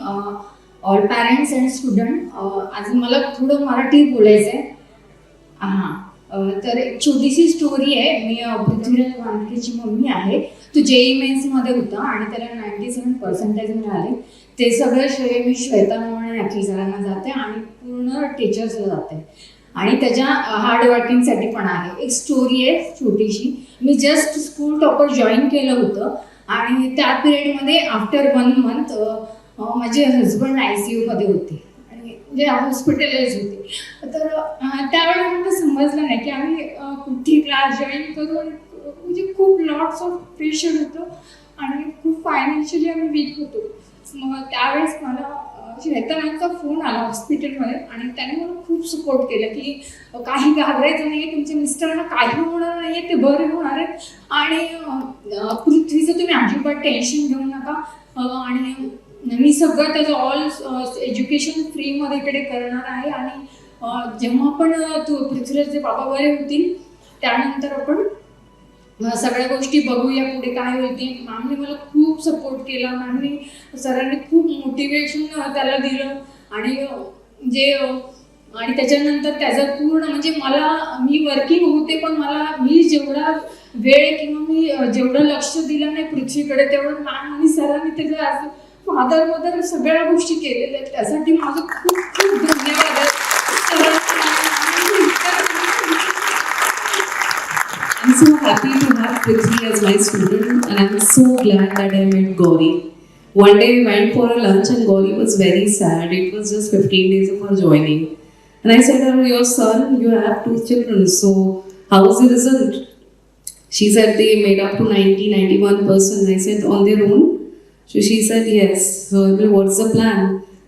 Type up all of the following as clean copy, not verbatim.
All parents and student. आज मला थोडं मराठीत बोलायचं आहे. तर एक छोटीशी स्टोरी आहे. मी पृथ्वीराज वानखेची मम्मी आहे. तो JEE मेन्समध्ये होता आणि त्याला 97% मिळाले. ते सगळं श्रेय मी श्वेता म्हणून ॲक्च्युअली सरांना जाते आणि पूर्ण टीचर्सला जाते आणि त्याच्या हार्ड वर्किंगसाठी पण आहे. एक स्टोरी आहे छोटीशी. मी जस्ट स्कूल टॉपर जॉईन केलं होतं आणि त्या पिरियडमध्ये आफ्टर 1 मंथ माझे हजबंड ICUमध्ये होते आणि म्हणजे हॉस्पिटलाइज होते. तर त्यावेळेला मला समजलं नाही की आम्ही कुठे क्लास जॉईन करू आणि म्हणजे खूप लॉट्स ऑफ प्रेशर होतं आणि खूप फायनान्शियली आम्ही वीक होतो. मग त्यावेळेस मला श्वेतांचा फोन आला हॉस्पिटलमध्ये आणि त्यांनी मला खूप सपोर्ट केलं की काही घाबरायचं नाही, तुमच्या मिस्टरांना काही होणार नाही, ते बरे होणार आहेत आणि पृथ्वीचं तुम्ही अजिबात टेन्शन घेऊ नका आणि मी सगळं त्याचं ऑल एज्युकेशन फ्रीमध्ये इकडे करणार आहे आणि जेव्हा पण पृथ्वीराजचे बाबा बरे होतील त्यानंतर आपण सगळ्या गोष्टी बघूया पुढे काय होते. मॅमने मला खूप सपोर्ट केला. मॅमने सरांनी खूप मोटिवेशन त्याला दिलं आणि आणि त्याच्यानंतर त्याचं पूर्ण म्हणजे मी वर्किंग होते पण मी जेवढा वेळ किंवा मी जेवढं लक्ष दिलं नाही पृथ्वीकडे तेवढं मॅम आणि सरांनी त्याचं ॲज फादर मदर सगळ्या गोष्टी केलेल्या आहेत. त्यासाठी माझं खूप खूप धन्यवाद आहे. I'm so happy to have Prithvi as my student and I'm so glad that I met Gauri. One day we went for a lunch and Gauri was very sad. It was just 15 days of her joining. And I said, "Oh, your son, you have 2 children, so how's the result?" She said they made up to 91%. I said, on their own? So she said, yes. So I said, what's the plan?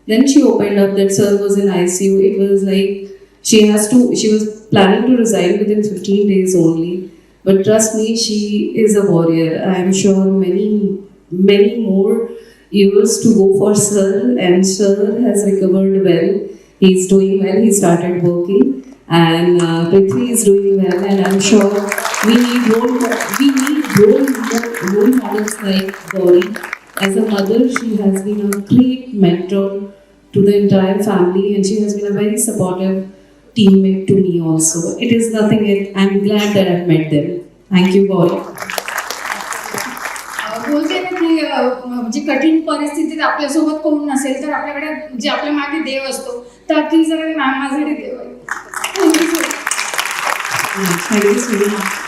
Then she opened up that sir was in ICU. It was like she was planning to resign within 15 days only. But trust me, she is a warrior. I am sure many more years to go for sir, and sir has recovered well. He is doing well. He started working, and Prithvi is doing well. And I'm sure we need role models like Gauri. As a mother, she has been a great mentor to the entire family, and she has been a very supportive teammate to me also. It is nothing. I'm glad that I've met them. Thank you, Gauri. बोलते ना की म्हणजे कठीण परिस्थितीत आपल्यासोबत कोण नसेल तर आपल्याकडे जे आपल्या मागे देव असतो तर ती जरा माझ्याकडे देव आहे. Thank you so much.